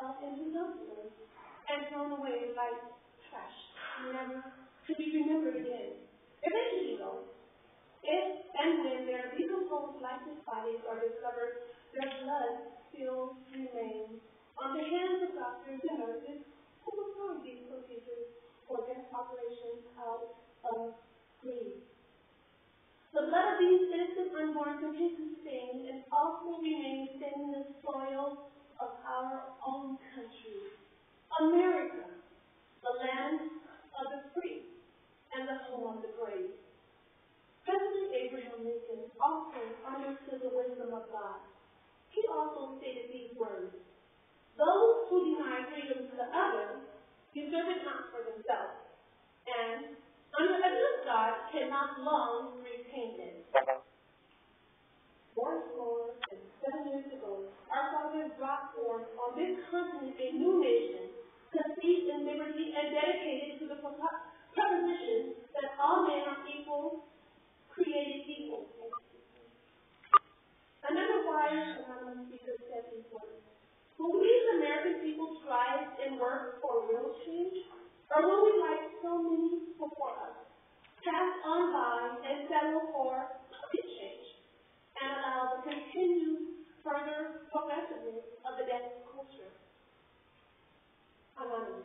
piled into dumpsters and thrown away like trash, never to be remembered again. Eventually, though, if and when their decomposed lifeless bodies are discovered, their blood still remains on the hands of doctors and nurses who perform these procedures for death operations out of greed. The blood of these innocent unborn continues to stain and also remains in the soil of our own country, America, the land of the free and the home of the brave. President Abraham Lincoln also understood the wisdom of God. He also stated these words: "Those who deny freedom to others deserve it not for themselves, and under a just God cannot long retain it." 7 years ago, our fathers brought forth on this continent a new nation, conceived in liberty and dedicated to the proposition that all men are equal, created equal. Another wise anonymous speaker said these words: "Will we as American people strive and work for real change, or will we, like so many before us, pass on by and settle for pocket change and allow the continued further progressiveness of the death culture?" Anonymous.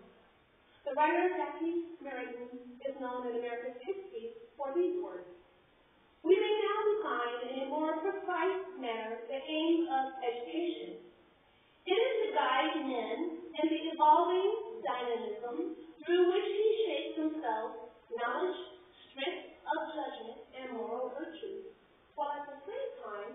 The writer Jackie Merriman is known in American history for these words: "We may now define in a more precise manner the aim of education. It is to guide men in the evolving dynamism through which he shapes himself knowledge, strength of judgment, and moral virtue, while at the same time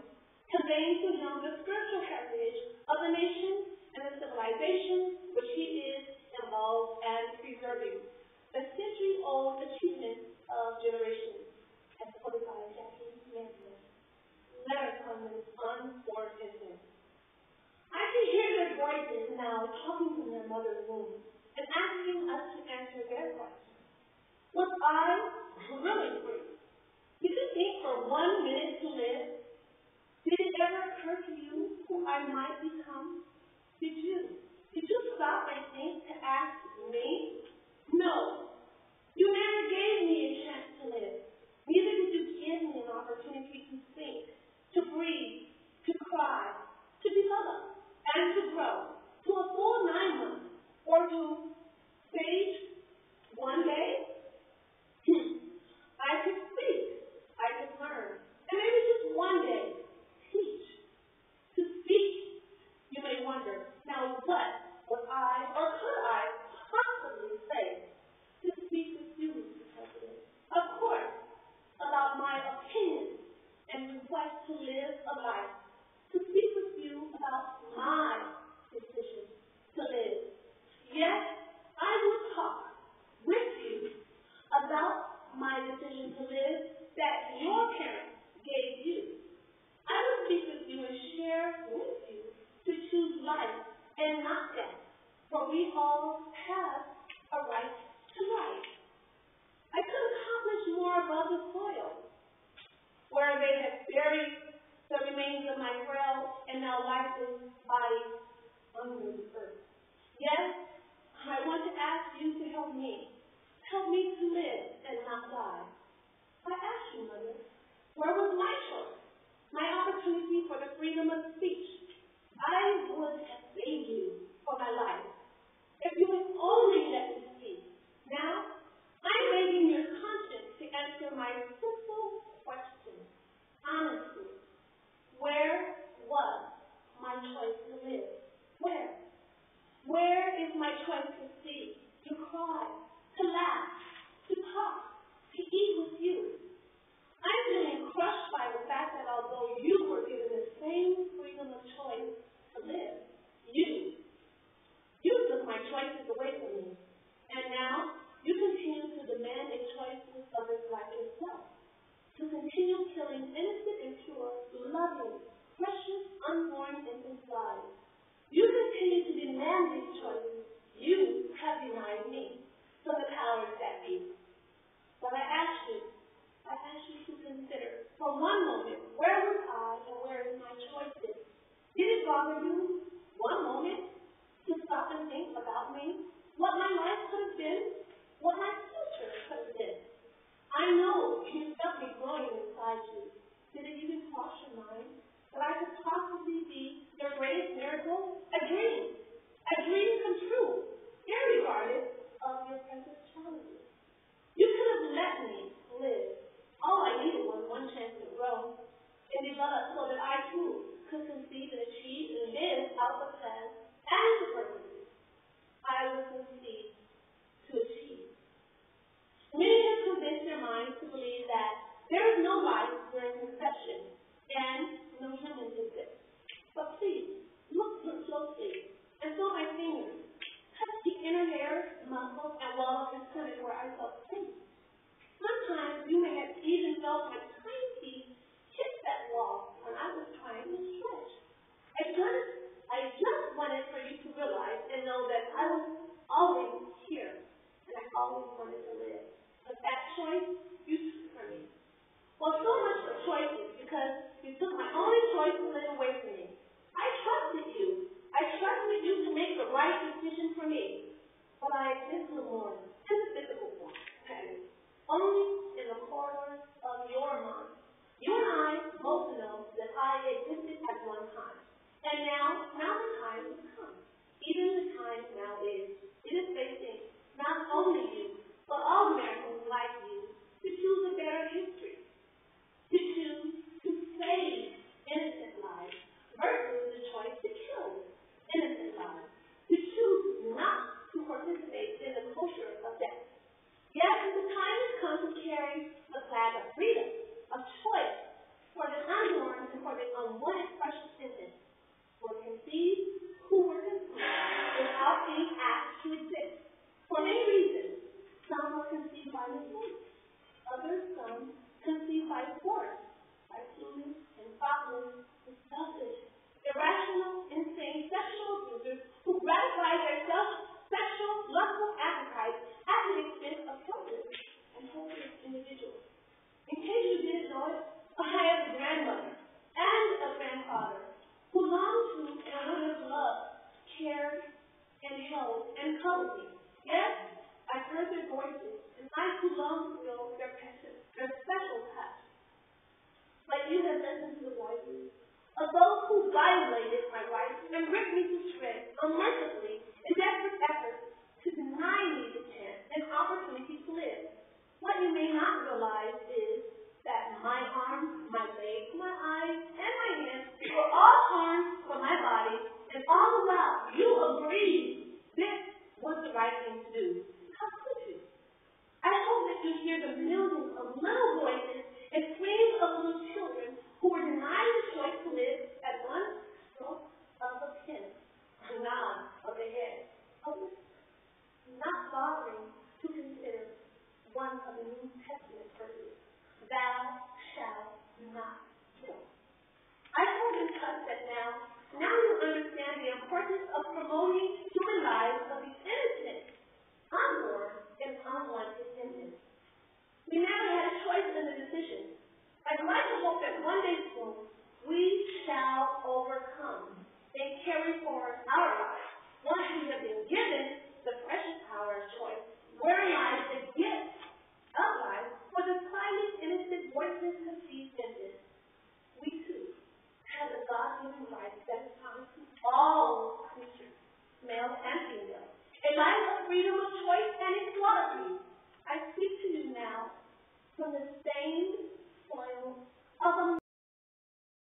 conveying to him the spiritual heritage of the nation and the civilization which he is involved and preserving, the century-old achievement of generations," as quoted by Jackie Merriman. Letter from an unborn infant. I can hear their voices now talking from their mother's womb and asking us to answer their questions. Was I really free? Did you think for 1 minute to live? Did it ever occur to you who I might become? Did you stop and think to ask me? No. You never gave me a chance to live. Neither did you give me an opportunity to think, to breathe, to cry, to develop, and to grow to a full 9 months, or to stage 1 day. I could speak, I could learn, and maybe just 1 day, teach. To speak, you may wonder, now what would I or could I possibly say to speak with you, Mr. President? Of course, about my opinions and request to live a life, to speak with you about my decision to live. Yes, I would talk with you about my decision to live that your parents gave you. I would speak with you and share with you to choose life and not death, for we all have a right to life. I could accomplish more above the soil, where they have buried the remains of my frail and now lifeless body under the earth. Yes, I want to ask you to help me. Help me to live and not die. I ask you, Mother, where was my choice? My opportunity for the freedom of speech? I would have paid you for my life if you would only let me speak. Now, I'm begging your conscience to answer my simple question. Honestly, where was my choice to live? Where? Where is my choice to see, to cry, to laugh, to talk, to eat with you? I'm feeling crushed by the fact that although you were given the same freedom of choice to live, you took my choices away from me. And now you continue to demand a choice with others like yourself, to continue killing innocent and pure, loving, precious, unborn infant lives. You continue to demand these choices. You have denied me from the powers that be. But I ask you to consider for one moment, where was I and where is my choices? Did it rob comfortable and well contented where I felt safe. Sometimes you may have even felt my tiny feet hit that wall when I was trying to stretch. I just wanted for you to realize and know that I was always here and I always wanted to live. But that choice you took from me. Well, so much for choices because you took my only choice to live away from me. I trusted you. I trusted you to make the right decision for me. But I exist no more in the physical form. Only in the corridors of your mind. You and I both know that I existed at one time. And now the time has come. Even the time now is. It is facing not only you, but all Americans like you to choose a better history. To choose to save innocent lives versus the choice to kill innocent lives. To choose not to participate in the culture of death. Yes, the time has come to carry the flag of freedom, of choice, for the unborn and for the unwanted precious infants were conceived, who were conceived without any act to exist. For many reasons, some were conceived by mistake, others some conceived by force, by foolish and thoughtless and selfish, irrational, insane sexual abusers who gratify their sexual, lustful appetites at the expense of helpless and hopeless individuals. In case you didn't know it, I have a grandmother and a grandfather who longed to and would have loved, cared, and held, and covered me. Yes, I heard their voices, and I too long to feel their presence, their special touch. But you have listened to the voices of those who violated my rights and ripped me to shreds unmercifully in desperate efforts to deny me the chance and opportunity to live. What you may not realize is that my arms, my legs, my eyes, and my hands were all harmed from my body, and all the while you agreed this was the right thing to do. How could you? I hope that you hear the millions of little voices and screams of little children who were denied the choice to live at one stroke of a pen, a nod of the head, not bothering to consider one of the New Testament verses. Thou shalt not kill. I hope and trust that now you understand the importance of promoting human lives of the innocent, unborn, and unwanted infants. We never had a choice in the decision. I'd like to hope that one day soon we shall overcome and carry forward our lives once we have been given the precious power of choice, where lies the gift of life for the tiniest innocent voiceless conceived infants. We too have the God-given right that is promised to all creatures, male and female, a life of freedom of